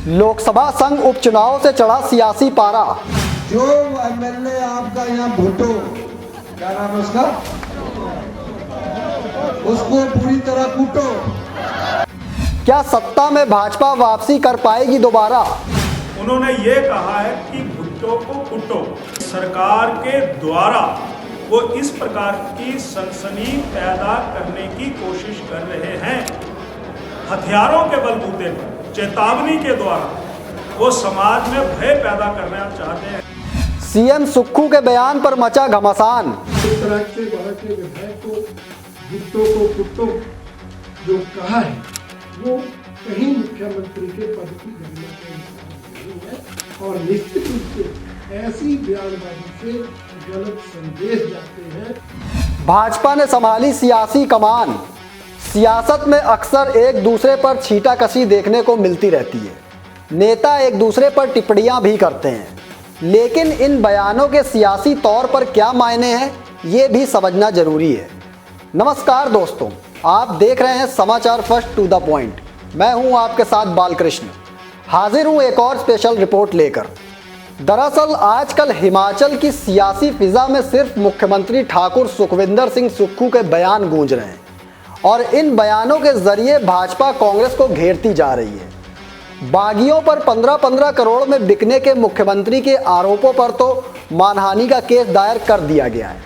लोकसभा संघ उपचुनाव से चढ़ा सियासी पारा। जो एमएलए आपका यहाँ भुट्टो, क्या नाम है उसका, उसको पूरी तरह कूटो। क्या सत्ता में भाजपा वापसी कर पाएगी दोबारा? उन्होंने ये कहा है कि भुट्टो को कुटो। सरकार के द्वारा वो इस प्रकार की सनसनी पैदा करने की कोशिश कर रहे हैं। हथियारों के बलबूते पर, चेतावनी के द्वारा वो समाज में भय पैदा करना चाहते हैं। सीएम सुक्खू के बयान पर मचा घमासान। इस तरह से वहाँ के विधायक को भुट्टो को कुट्टो जो कहा है वो कहीं मुख्यमंत्री के पद की गरिमा का इंसान नहीं है और निश्चित रूप से ऐसी बयानबाजी से गलत संदेश जाते हैं। भाजपा ने संभाली सियासी कमान। सियासत में अक्सर एक दूसरे पर छींटाकशी देखने को मिलती रहती है। नेता एक दूसरे पर टिप्पणियां भी करते हैं, लेकिन इन बयानों के सियासी तौर पर क्या मायने हैं ये भी समझना जरूरी है। नमस्कार दोस्तों, आप देख रहे हैं समाचार फर्स्ट टू द पॉइंट। मैं हूं आपके साथ बालकृष्ण, हाजिर हूं एक और स्पेशल रिपोर्ट लेकर। दरअसल आजकल हिमाचल की सियासी फिजा में सिर्फ मुख्यमंत्री ठाकुर सुखविंदर सिंह सुक्खू के बयान गूंज रहे हैं और इन बयानों के जरिए भाजपा कांग्रेस को घेरती जा रही है। बागियों पर 15-15 करोड़ में बिकने के मुख्यमंत्री के आरोपों पर तो मानहानि का केस दायर कर दिया गया है,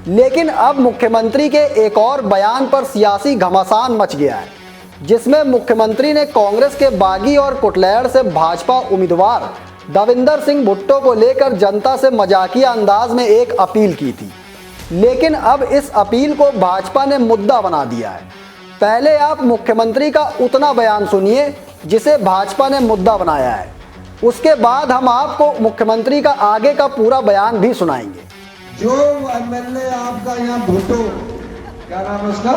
लेकिन अब मुख्यमंत्री के एक और बयान पर सियासी घमासान मच गया है, जिसमें मुख्यमंत्री ने कांग्रेस के बागी और कुटलैहड़ से भाजपा उम्मीदवार दविंदर सिंह भुट्टो को लेकर जनता से मजाकिया अंदाज में एक अपील की थी। लेकिन अब इस अपील को भाजपा ने मुद्दा बना दिया है। पहले आप मुख्यमंत्री का उतना बयान सुनिए जिसे भाजपा ने मुद्दा बनाया है, उसके बाद हम आपको मुख्यमंत्री का आगे का पूरा बयान भी सुनाएंगे। जो एमएलए आपका यहाँ भुट्टो, क्या नाम है उसका,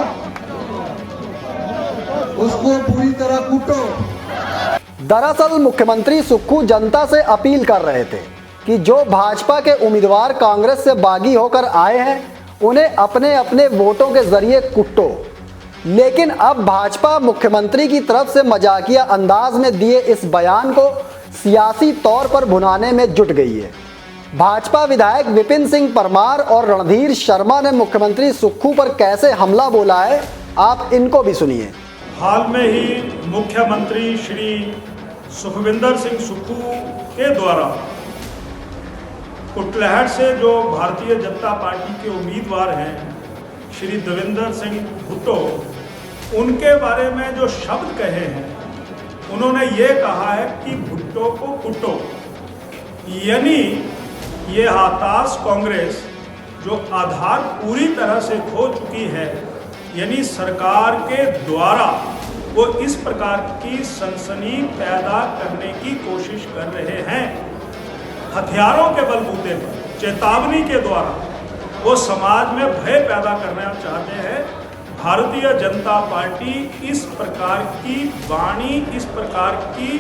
उसको पूरी तरह कूटो। दरअसल मुख्यमंत्री सुक्खू जनता से अपील कर रहे थे कि जो भाजपा के उम्मीदवार कांग्रेस से बागी होकर आए हैं उन्हें अपने अपने वोटों के जरिए कुट्टो। लेकिन अब भाजपा मुख्यमंत्री की तरफ से मजाकिया अंदाज में दिए इस बयान को सियासी तौर पर भुनाने में जुट गई है। भाजपा विधायक विपिन सिंह परमार और रणधीर शर्मा ने मुख्यमंत्री सुक्खू पर कैसे हमला बोला है, आप इनको भी सुनिए। हाल में ही मुख्यमंत्री श्री सुखविंदर सिंह सुक्खू के द्वारा कुटलैहड़ से जो भारतीय जनता पार्टी के उम्मीदवार हैं श्री दविंदर सिंह भुट्टो, उनके बारे में जो शब्द कहे हैं, उन्होंने ये कहा है कि भुट्टो को कुटो। यानी ये हताश कांग्रेस जो आधार पूरी तरह से खो चुकी है, यानी सरकार के द्वारा वो इस प्रकार की सनसनी पैदा करने की कोशिश कर रहे हैं। हथियारों के बलबूते पर, चेतावनी के द्वारा वो समाज में भय पैदा करना चाहते हैं। भारतीय जनता पार्टी इस प्रकार की वाणी, इस प्रकार की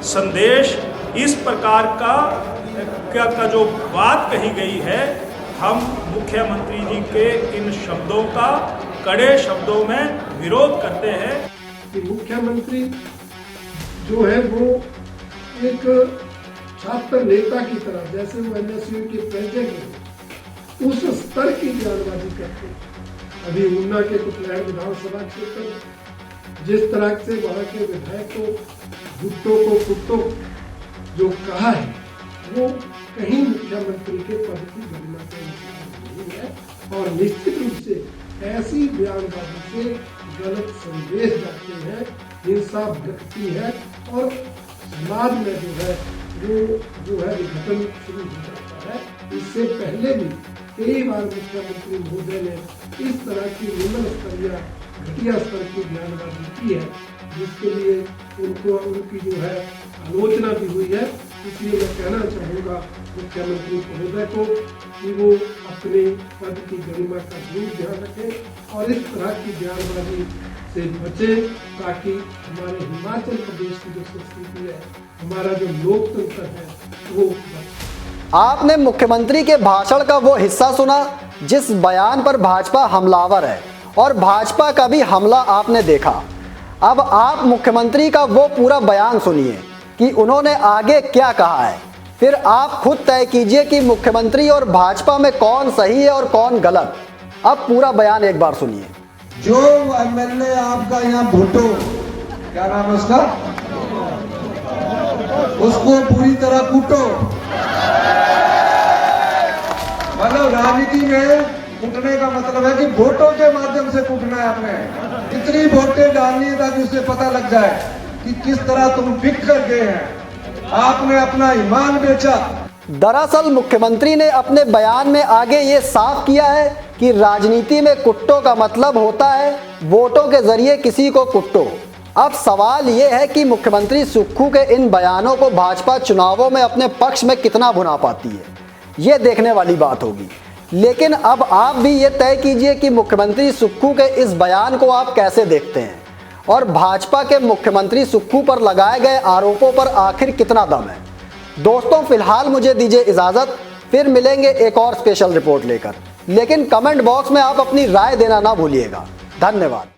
संदेश, इस प्रकार का जो बात कही गई है, हम मुख्यमंत्री जी के इन शब्दों का कड़े शब्दों में विरोध करते हैं। कि मुख्यमंत्री जो है वो एक छात्र नेता की तरह, जैसे वो एनएसयू के प्रेसिडेंट हैं, उस स्तर की बयानबाजी करते हैं। अभी ऊना के कुटलैहड़ विधानसभा क्षेत्र में जिस तरह से वहाँ के विधायक को भुट्टो को कुट्टो जो कहा है वो कहीं मुख्यमंत्री के पद की गरिमा का इंसान नहीं है और निश्चित रूप से ऐसी बयानबाजी से गलत संदेश जाते हैं, हिंसा भड़कती है और समाज में जो है विघटन शुरू हो जाता है। इससे पहले भी कई बार मुख्यमंत्री महोदय ने इस तरह की निम्न स्तरीय घटिया स्तर की बयानबाजी की है, जिसके लिए उनकी जो है आलोचना भी हुई है। इसलिए मैं कहना चाहूँगा मुख्यमंत्री महोदय को कि वो अपने पद की गरिमा का जरूर ध्यान रखें और इस तरह की बयानबाजी से बचें, ताकि हमारे हिमाचल प्रदेश की जो संस्कृति है, हमारा जो लोकतंत्र है वो बचे। आपने मुख्यमंत्री के भाषण का वो हिस्सा सुना जिस बयान पर भाजपा हमलावर है और भाजपा का भी हमला आपने देखा। अब आप मुख्यमंत्री का वो पूरा बयान सुनिए कि उन्होंने आगे क्या कहा है। फिर आप खुद तय कीजिए कि मुख्यमंत्री और भाजपा में कौन सही है और कौन गलत। अब पूरा बयान एक बार सुनिए। जो एमएलए आपका यहाँ भुट्टो, क्या नाम है उसका, उसको पूरी तरह कूटो। मतलब राजनीति में कूटने का मतलब है कि वोटों के माध्यम से कूटना है। आपने कितनी वोटें डालनी है ताकि उससे पता लग जाए कि किस तरह तुम बिक कर गए हैं। आपने अपना ईमान बेचा। दरअसल मुख्यमंत्री ने अपने बयान में आगे ये साफ किया है कि राजनीति में कुट्टो का मतलब होता है वोटों के जरिए किसी को कुट्टो। अब सवाल ये है कि मुख्यमंत्री सुक्खू के इन बयानों को भाजपा चुनावों में अपने पक्ष में कितना भुना पाती है, ये देखने वाली बात होगी। लेकिन अब आप भी ये तय कीजिए कि मुख्यमंत्री सुक्खू के इस बयान को आप कैसे देखते हैं और भाजपा के मुख्यमंत्री सुक्खू पर लगाए गए आरोपों पर आखिर कितना दम है। दोस्तों, फिलहाल मुझे दीजिए इजाज़त, फिर मिलेंगे एक और स्पेशल रिपोर्ट लेकर। लेकिन कमेंट बॉक्स में आप अपनी राय देना ना भूलिएगा। धन्यवाद।